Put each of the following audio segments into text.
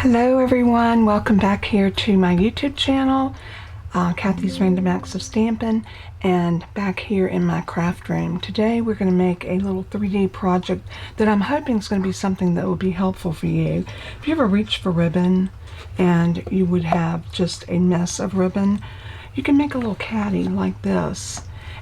Hello everyone, welcome back here to my YouTube channel, Kathy's Random Acts of Stampin', and back here in my craft room. Today we're going to make a little 3D project that I'm hoping is going to be something that will be helpful for you. If you ever reach for ribbon and you would have just a mess of ribbon, you can make a little caddy like this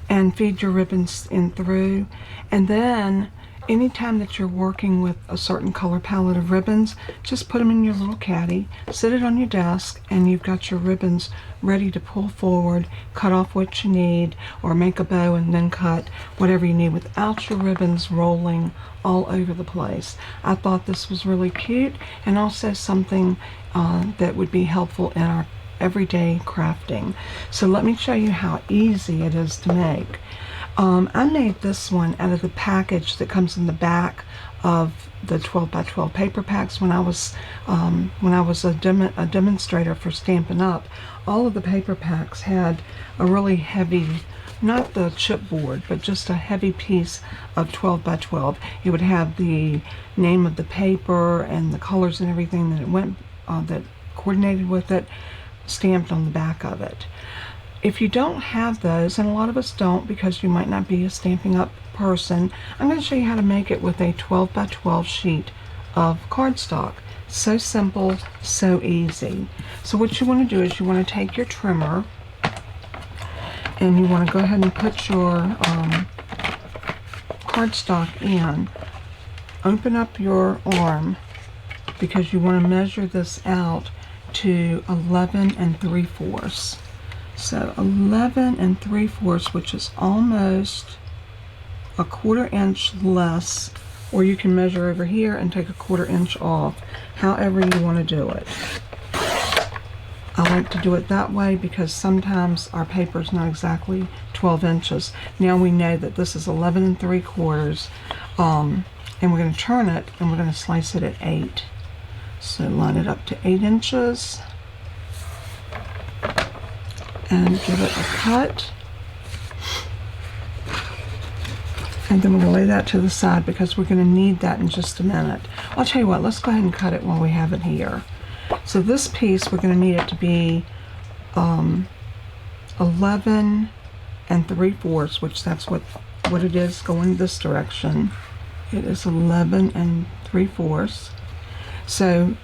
and feed your ribbons in through, and then anytime that you're working with a certain color palette of ribbons, just put them in your little caddy, sit it on your desk, and you've got your ribbons ready to pull forward, cut off what you need, or make a bow and then cut whatever you need without your ribbons rolling all over the place. I thought this was really cute and also something that would be helpful in our everyday crafting. So let me show you how easy it is to make. I made this one out of the package that comes in the back of the 12 by 12 paper packs when I was a demonstrator for Stampin' Up. All of the paper packs had a really heavy, not the chipboard, but just a heavy piece of 12 by 12. It would have the name of the paper and the colors and everything that it went that coordinated with it stamped on the back of it. If you don't have those, and a lot of us don't because you might not be a Stampin' Up person, I'm going to show you how to make it with a 12 by 12 sheet of cardstock. So simple, so easy. So what you want to do is you want to take your trimmer and you want to go ahead and put your cardstock in. Open up your arm because you want to measure this out to 11 3/4. So 11 3/4, which is almost a 1/4 inch less, or you can measure over here and take a 1/4 inch off, however you want to do it. I like to do it that way because sometimes our paper is not exactly 12 inches. Now we know that this is 11 3/4, and we're going to turn it and we're going to slice it at 8. So line it up to 8 inches. And give it a cut, and then we're going to lay that to the side because we're going to need that in just a minute. I'll tell you what, let's go ahead and cut it while we have it here. So this piece, we're going to need it to be 11 3/4, which that's what it is going this direction. It is 11 3/4. So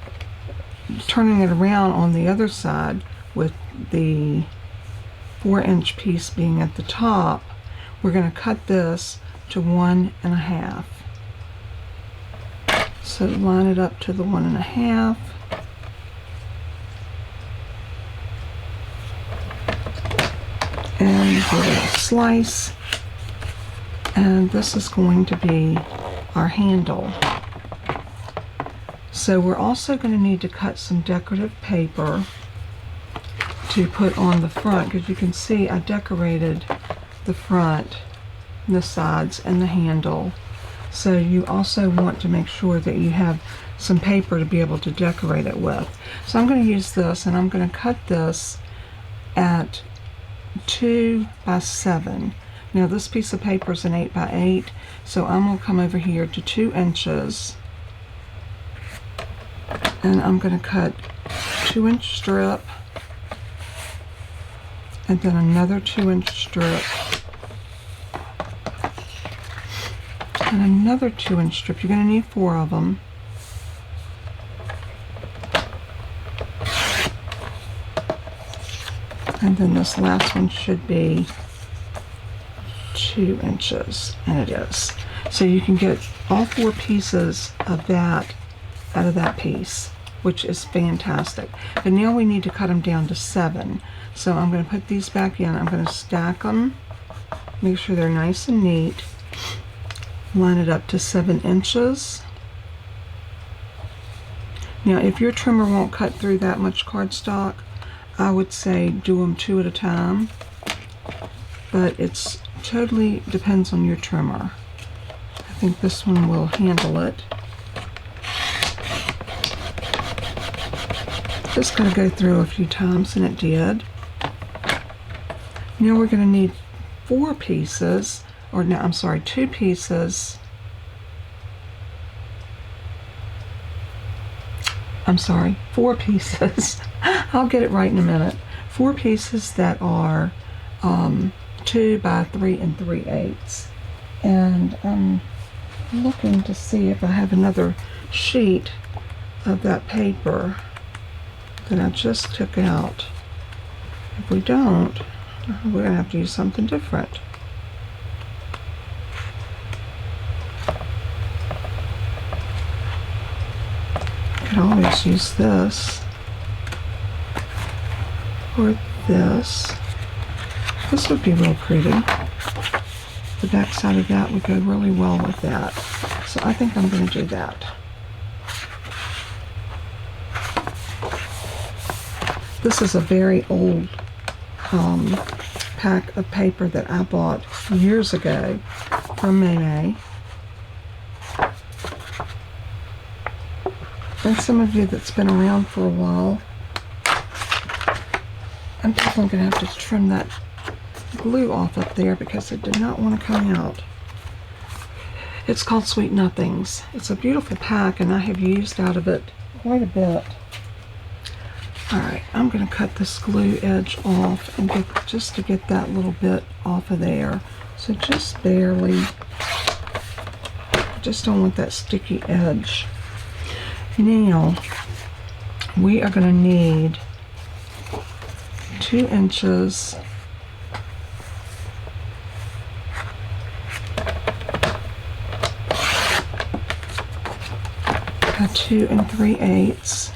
turning it around on the other side with the 4-inch piece being at the top, we're going to cut this to 1 1/2. So line it up to the 1 1/2. And give it a slice. And this is going to be our handle. So we're also going to need to cut some decorative paper to put on the front, because you can see I decorated the front, the sides, and the handle. So you also want to make sure that you have some paper to be able to decorate it with. So I'm going to use this, and I'm going to cut this at 2 by 7. Now this piece of paper is an 8 by 8, so I'm going to come over here to 2 inches, and I'm going to cut 2-inch strip, and then another 2-inch strip, and another 2-inch strip. You're going to need 4 of them. And then this last one should be 2 inches, and it is. So you can get all 4 pieces of that out of that piece, which is fantastic. But now we need to cut them down to 7. So I'm going to put these back in. I'm going to stack them, make sure they're nice and neat, line it up to 7 inches. Now if your trimmer won't cut through that much cardstock, I would say do them 2 at a time, but it's totally depends on your trimmer. I think this one will handle it. Just got to go through a few times, and it did. Now we're going to need 4 pieces, or no, I'm sorry, 2 pieces I'm sorry, 4 pieces. I'll get it right in a minute. 4 pieces that are 2 by 3 3/8. And I'm looking to see if I have another sheet of that paper that I just took out. If we don't, we're going to have to use something different. I could always use this or this. This would be real pretty. The back side of that would go really well with that. So I think I'm going to do that. This is a very old pack of paper that I bought years ago from May. And some of you that's been around for a while, I'm definitely going to have to trim that glue off up there because it did not want to come out. It's called Sweet Nothings. It's a beautiful pack and I have used out of it quite a bit. Alright, I'm going to cut this glue edge off and just to get that little bit off of there. So just barely. Just don't want that sticky edge. Now, we are going to need 2 inches at 2 3/8.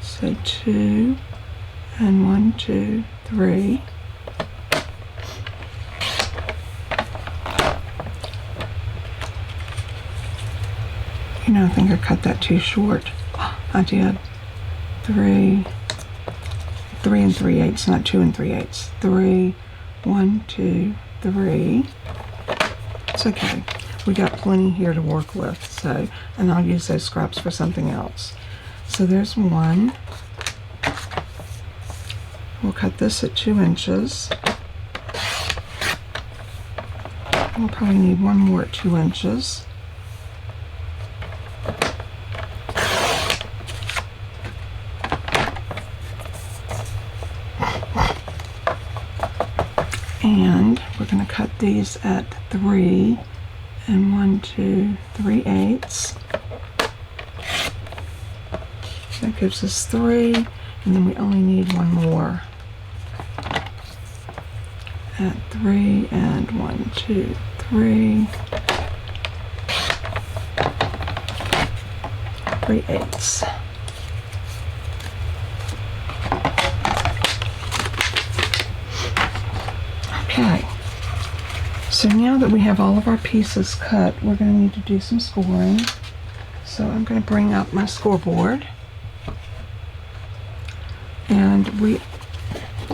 So 2 and 1, 2, 3. You know, I think I cut that too short. I did. 3 and 3/8, not 2 and 3/8. 3, 1, 2, 3. It's okay. We got plenty here to work with. So, and I'll use those scraps for something else. So there's 1. We'll cut this at 2 inches. We'll probably need 1 more at 2 inches. And we're going to cut these at 3 and 1, 2, 3/8. That gives us 3, and then we only need 1 more. At 3 and 1, 2, 3. 3/8. Okay, so now that we have all of our pieces cut, we're going to need to do some scoring. So I'm going to bring up my scoreboard, and we're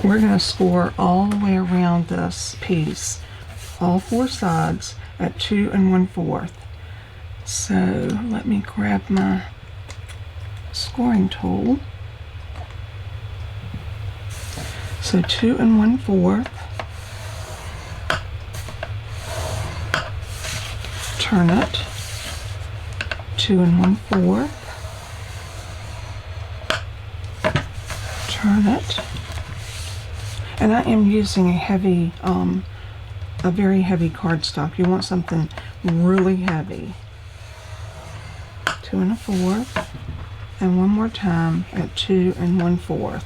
going to score all the way around this piece, all 4 sides at 2 1/4. So let me grab my scoring tool. So 2 1/4. Turn it, 2 1/4, turn it, and I am using a heavy, a very heavy cardstock. You want something really heavy. 2 1/4, and 1 more time at 2 1/4.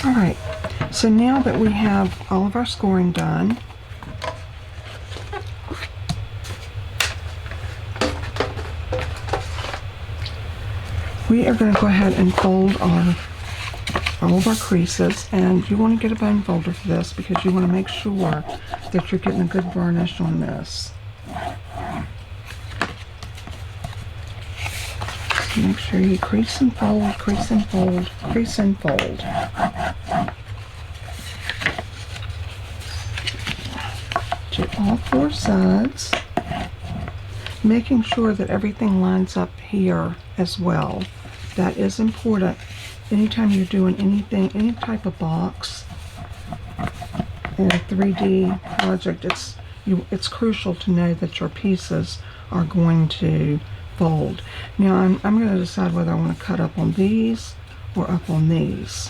All right. So now that we have all of our scoring done, we are going to go ahead and fold all of our creases, and you want to get a bone folder for this because you want to make sure that you're getting a good varnish on this. So make sure you crease and fold, crease and fold, crease and fold. To all 4 sides, making sure that everything lines up here as well. That is important. Anytime you're doing anything, any type of box in a 3D project, it's crucial to know that your pieces are going to fold. Now I'm going to decide whether I want to cut up on these or up on these.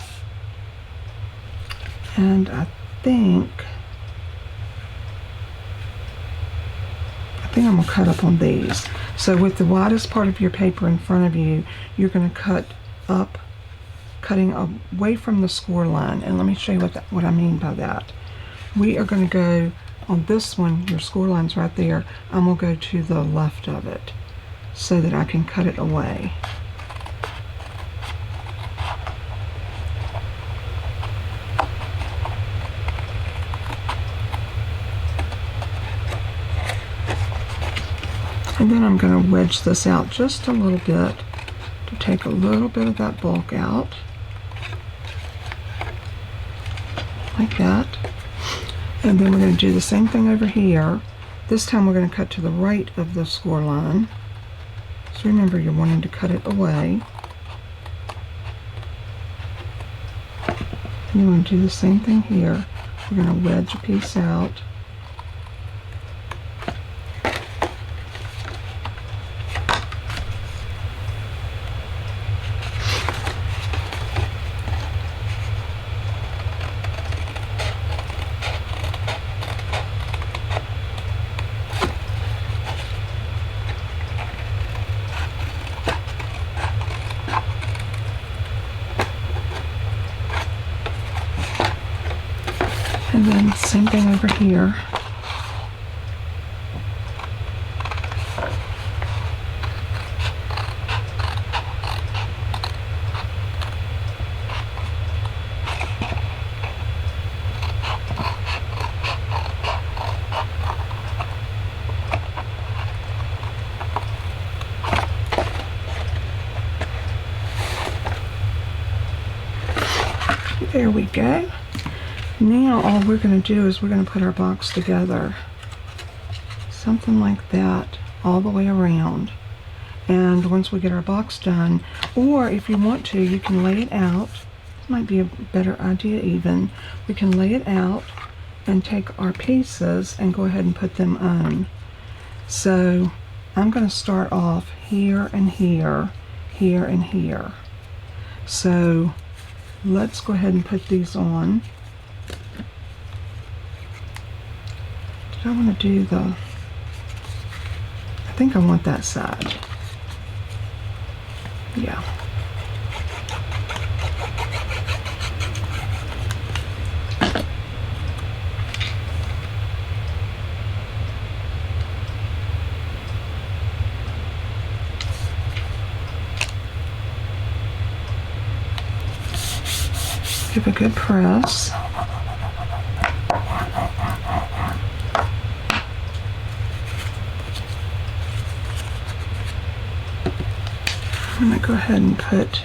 And I think I'm going to cut up on these. So with the widest part of your paper in front of you, you're going to cut up, cutting away from the score line. And let me show you what I mean by that. We are going to go on this one, your score line's right there. I'm going to go to the left of it so that I can cut it away. And then I'm going to wedge this out just a little bit to take a little bit of that bulk out, like that. And then we're going to do the same thing over here. This time we're going to cut to the right of the score line. So remember, you're wanting to cut it away. And you want to do the same thing here. We're going to wedge a piece out. And then same thing over here. There we go. Now all we're going to do is we're going to put our box together. Something like that all the way around. And once we get our box done, or if you want to, you can lay it out. This might be a better idea even. We can lay it out and take our pieces and go ahead and put them on. So I'm going to start off here and here, here and here. So let's go ahead and put these on. Did I want to do I think I want that side. Yeah. Give a good press. I'm going to go ahead and put,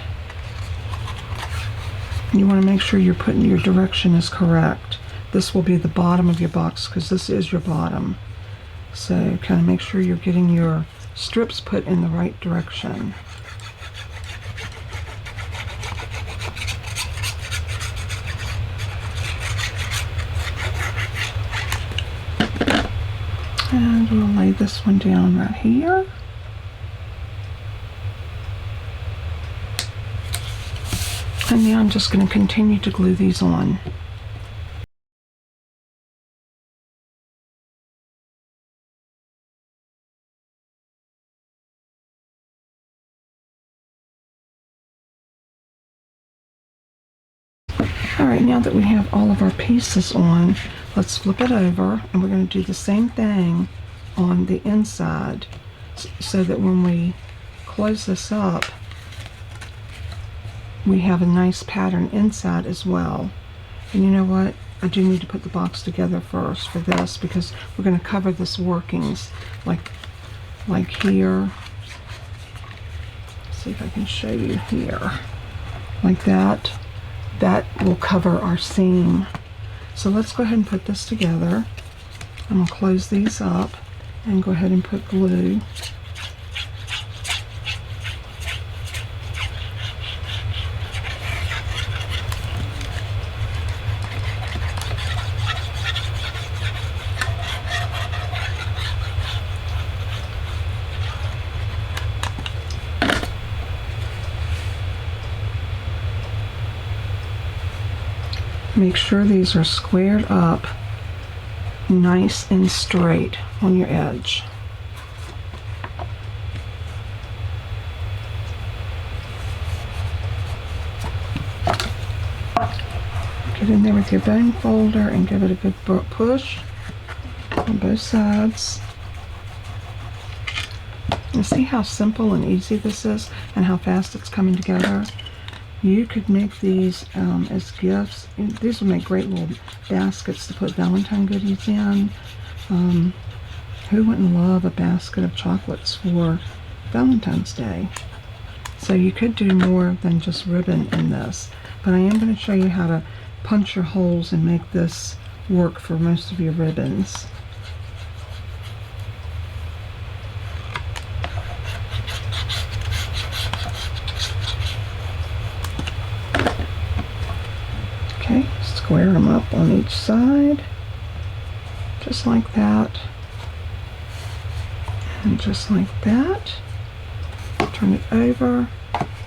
you want to make sure your direction is correct. This will be the bottom of your box because this is your bottom. So kind of make sure you're getting your strips put in the right direction. And we'll lay this one down right here. And now I'm just going to continue to glue these on. Alright, now that we have all of our pieces on, let's flip it over and we're going to do the same thing on the inside so that when we close this up, we have a nice pattern inside as well. And you know what? I do need to put the box together first for this because we're going to cover this workings like here. Let's see if I can show you here. Like that. That will cover our seam. So let's go ahead and put this together. I'm going to close these up and go ahead and put glue. Make sure these are squared up nice and straight on your edge. Get in there with your bone folder and give it a good push on both sides. And see how simple and easy this is and how fast it's coming together? You could make these as gifts. These will make great little baskets to put Valentine goodies in. Who wouldn't love a basket of chocolates for Valentine's Day? So you could do more than just ribbon in this. But I am going to show you how to punch your holes and make this work for most of your ribbons. Okay, square them up on each side, just like that, and just like that. Turn it over,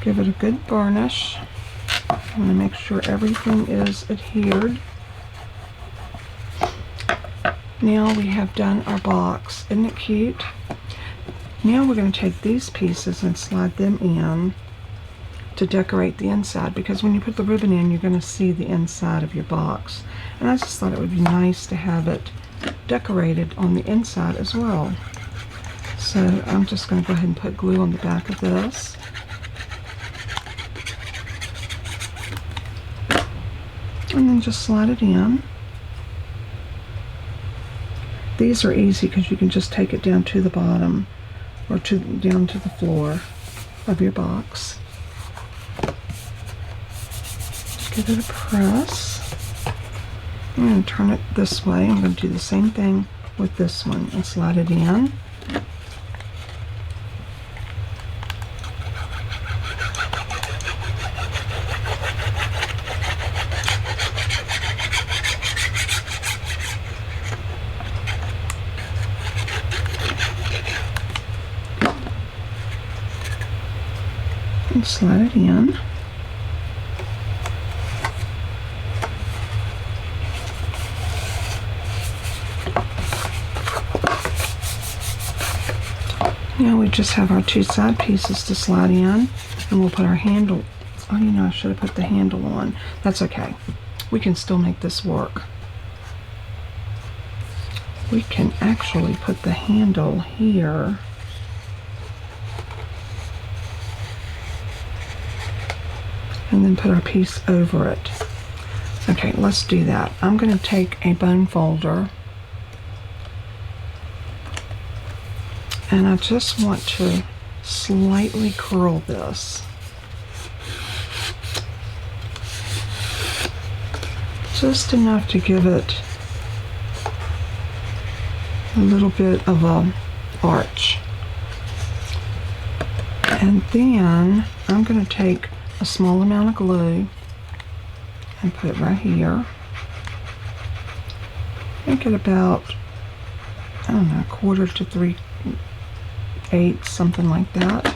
give it a good burnish. I'm going to make sure everything is adhered. Now we have done our box. Isn't it cute? Now we're going to take these pieces and slide them in to decorate the inside, because when you put the ribbon in, you're going to see the inside of your box. And I just thought it would be nice to have it decorated on the inside as well. So I'm just going to go ahead and put glue on the back of this. And then just slide it in. These are easy because you can just take it down to the bottom or down to the floor of your box. Give it a press. I'm going to turn it this way. I'm going to do the same thing with this one and slide it in. And slide it in. Now we just have our two side pieces to slide in, and we'll put our handle. Oh, you know, I should have put the handle on. That's okay. We can still make this work. We can actually put the handle here. And then put our piece over it. Okay, let's do that. I'm going to take a bone folder, and I just want to slightly curl this. Just enough to give it a little bit of a arch. And then I'm going to take a small amount of glue and put it right here. Make it about, I don't know, 1/4 to 3/8, something like that.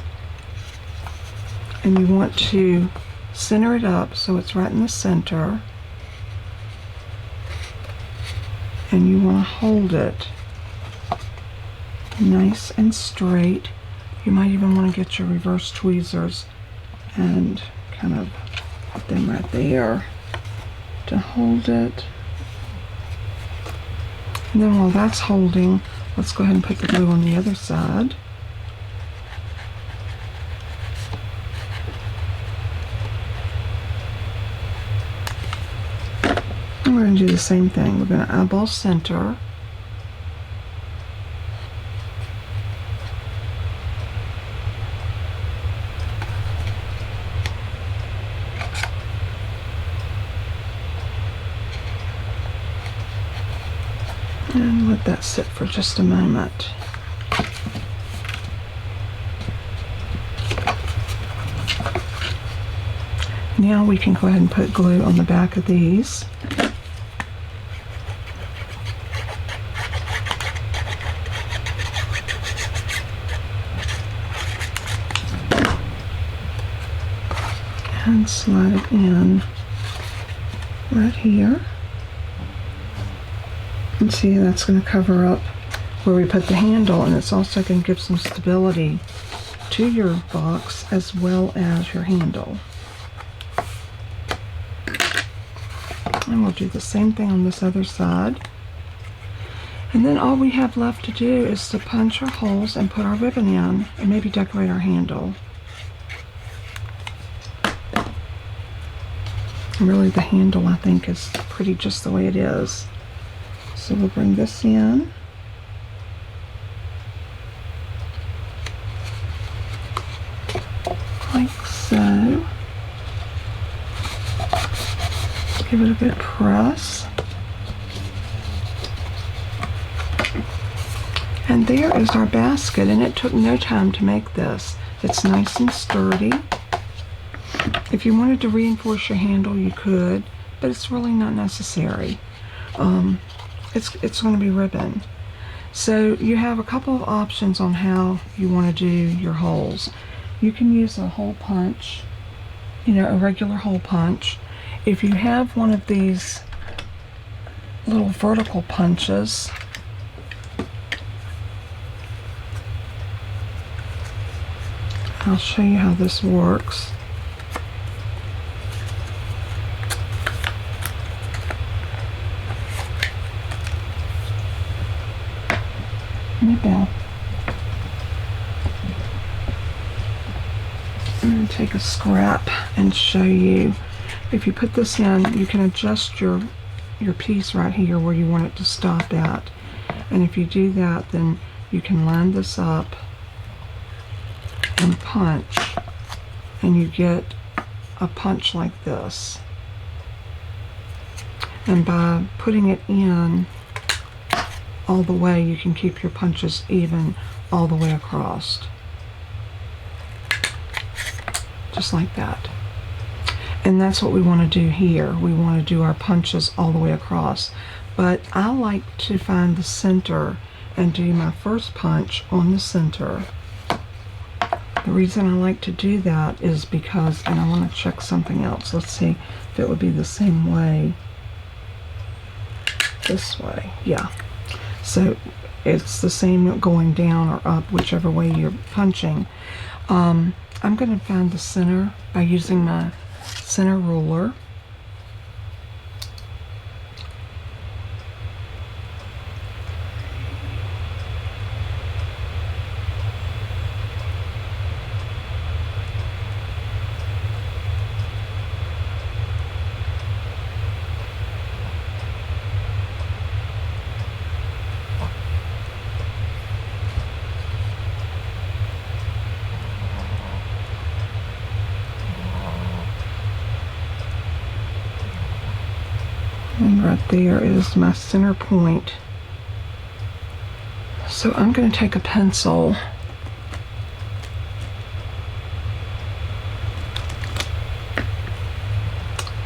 And you want to center it up so it's right in the center. And you want to hold it nice and straight. You might even want to get your reverse tweezers and kind of put them right there to hold it. And then while that's holding, let's go ahead and put the glue on the other side. And we're going to do the same thing. We're going to eyeball center. And let that sit for just a moment. Now we can go ahead and put glue on the back of these. And slide it in right here. And see, that's going to cover up where we put the handle, and it's also going to give some stability to your box as well as your handle. And we'll do the same thing on this other side. And then all we have left to do is to punch our holes and put our ribbon in and maybe decorate our handle. And really the handle, I think, is pretty just the way it is. So we'll bring this in. Like so. Give it a good press. And there is our basket, and it took no time to make this. It's nice and sturdy. If you wanted to reinforce your handle, you could, but it's really not necessary. It's going to be ribbon. So you have a couple of options on how you want to do your holes. You can use a hole punch, a regular hole punch. If you have one of these little vertical punches, I'll show you how this works. Maybe I'm going to take a scrap and show you. If you put this in, you can adjust your piece right here where you want it to stop at. And if you do that, then you can line this up and punch, and you get a punch like this. And by putting it in all the way, you can keep your punches even all the way across. Just like that. And that's what we want to do here. We want to do our punches all the way across. But I like to find the center and do my first punch on the center. The reason I like to do that is because, and I want to check something else. Let's see if it would be the same way. This way, yeah. So it's the same going down or up, whichever way you're punching. I'm going to find the center by using my center ruler. And right there is my center point. So I'm going to take a pencil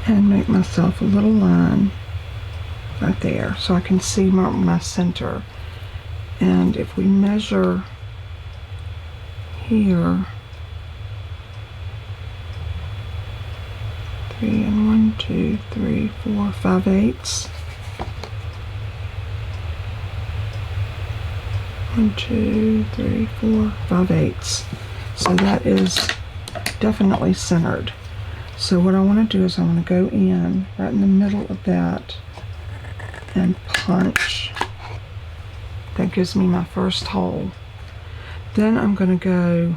and make myself a little line right there so I can see my center. And if we measure here, 3 and 1, 2, 3, 4, 5/8. 1, 2, 3, 4, 5/8. So that is definitely centered. So what I want to do is I want to go in right in the middle of that and punch. That gives me my first hole. Then I'm going to go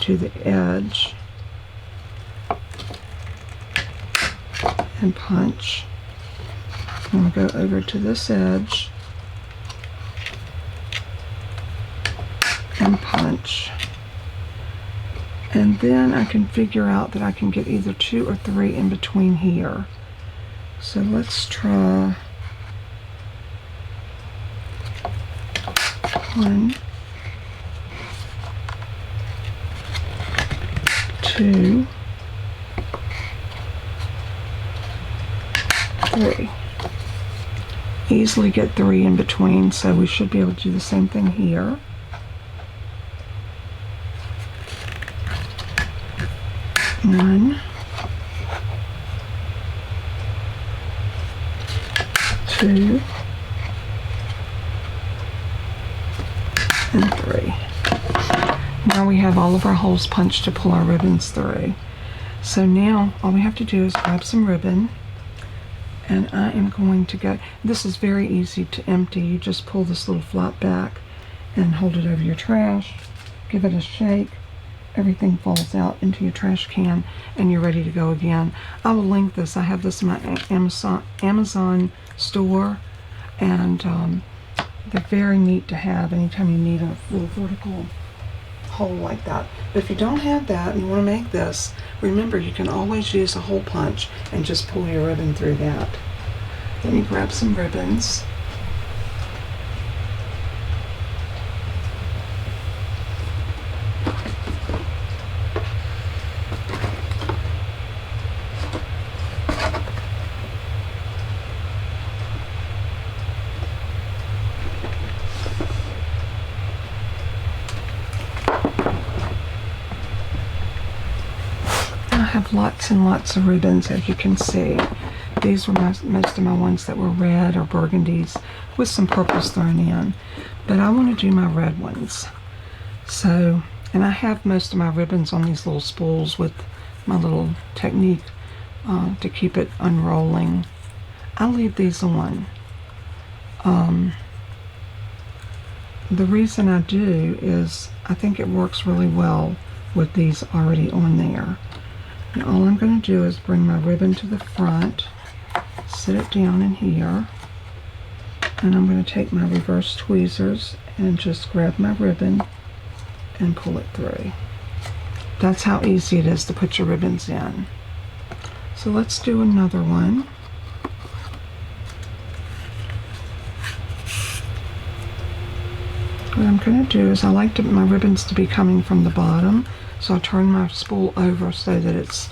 to the edge and punch. I'm going to go over to this edge and punch. And then I can figure out that I can get either 2 or 3 in between here. So let's try 1, 2, 3. Easily get 3 in between, so we should be able to do the same thing here. One, 2, and 3. Now we have all of our holes punched to pull our ribbons through. So now all we have to do is grab some ribbon, and I am going to go, this is very easy to empty. You just pull this little flap back and hold it over your trash, give it a shake, everything falls out into your trash can, and you're ready to go again. I will link this. I have this in my Amazon store, and they're very neat to have anytime you need a little vertical hole like that. But if you don't have that and you want to make this, remember you can always use a hole punch and just pull your ribbon through that. Let me grab some ribbons. I have lots and lots of ribbons, as you can see. These were most of my ones that were red or burgundies with some purples thrown in. But I want to do my red ones. So, and I have most of my ribbons on these little spools with my little technique to keep it unrolling. I'll leave these on. The reason I do is I think it works really well with these already on there. And all I'm going to do is bring my ribbon to the front, sit it down in here, and I'm going to take my reverse tweezers and just grab my ribbon and pull it through. That's how easy it is to put your ribbons in. So let's do another one. What I'm going to do is I like my ribbons to be coming from the bottom. So I'll turn my spool over so that it's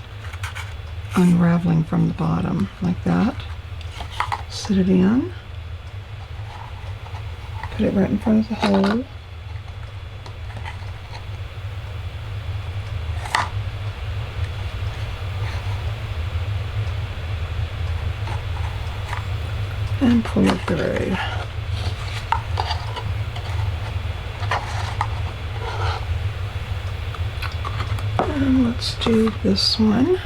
unraveling from the bottom, like that. Sit it in. Put it right in front of the hole. And pull it through. And let's do this one.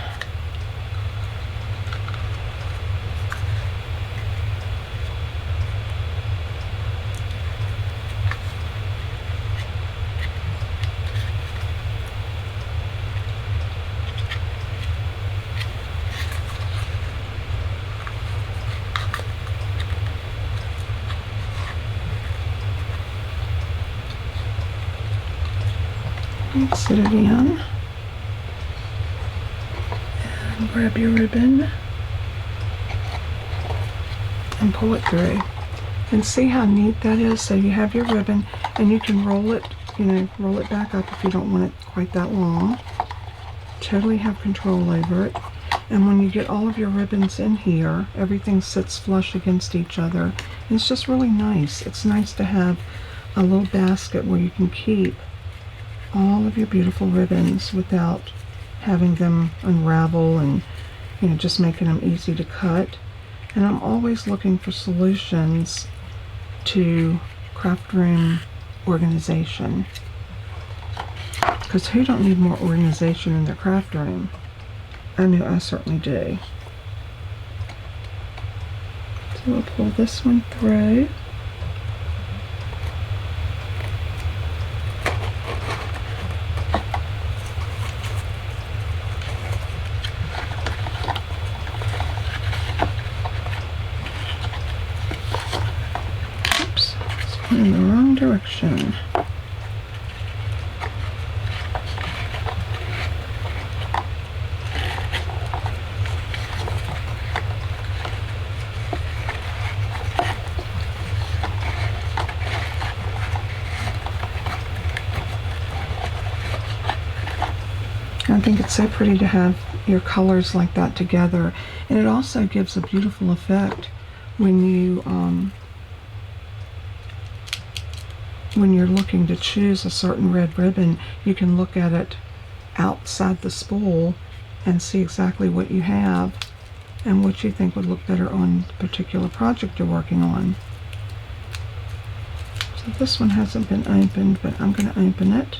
And sit it in. Grab your ribbon and pull it through. And see how neat that is? So you have your ribbon and you can roll it, roll it back up if you don't want it quite that long. Totally have control over it. And when you get all of your ribbons in here, everything sits flush against each other. And it's just really nice. It's nice to have a little basket where you can keep all of your beautiful ribbons without having them unravel and just making them easy to cut. And I'm always looking for solutions to craft room organization, because who don't need more organization in their craft room? I know I certainly do. So we'll pull this one through. In the wrong direction. I think it's so pretty to have your colors like that together, and it also gives a beautiful effect when you're looking to choose a certain red ribbon. You can look at it outside the spool and see exactly what you have and what you think would look better on the particular project you're working on. So this one hasn't been opened, but I'm going to open it.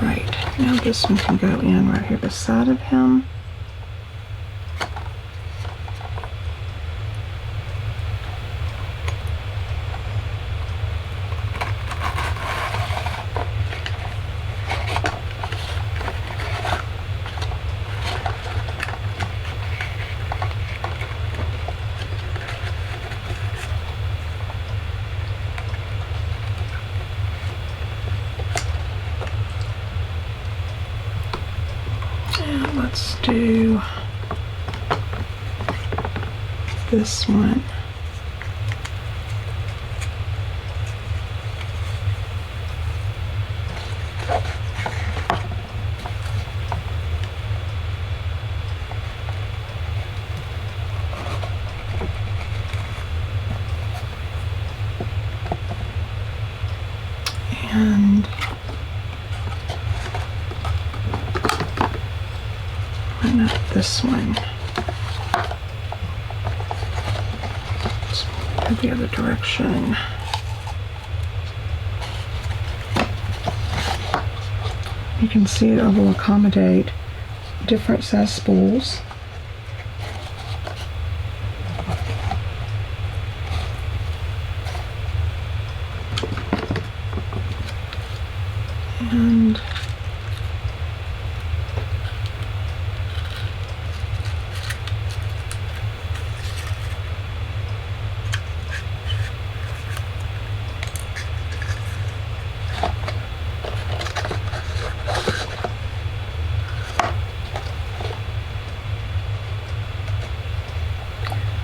Right, now this one can go in right here beside of him. And let's do this one. And why not this one? Let's go the other direction. You can see it will accommodate different size spools.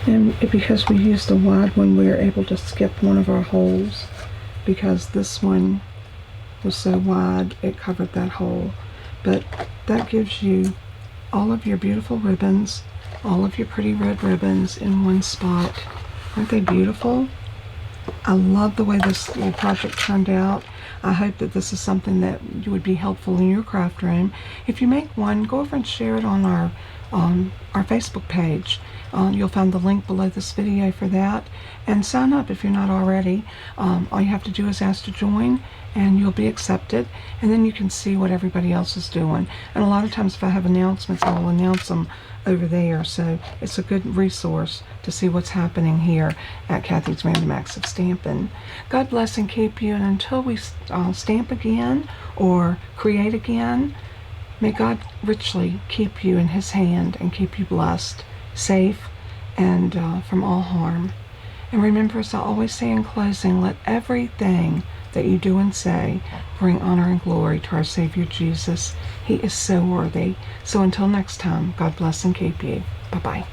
And because we used the wide one, we were able to skip one of our holes because this one was so wide it covered that hole. But that gives you all of your beautiful ribbons, all of your pretty red ribbons in one spot. Aren't they beautiful? I love the way this little project turned out. I hope that this is something that would be helpful in your craft room. If you make one, go over and share it on our Facebook page. You'll find the link below this video for that, and sign up if you're not already. All you have to do is ask to join and you'll be accepted, and then you can see what everybody else is doing. And a lot of times if I have announcements, I'll announce them over there, so it's a good resource to see what's happening here at Kathy's Random Acts of Stampin'. God bless and keep you, and until we stamp again or create again, may God richly keep you in His hand and keep you blessed, safe, and from all harm. And remember, as I always say in closing, let everything that you do and say bring honor and glory to our Savior Jesus. He is so worthy. So until next time, God bless and keep you. Bye-bye.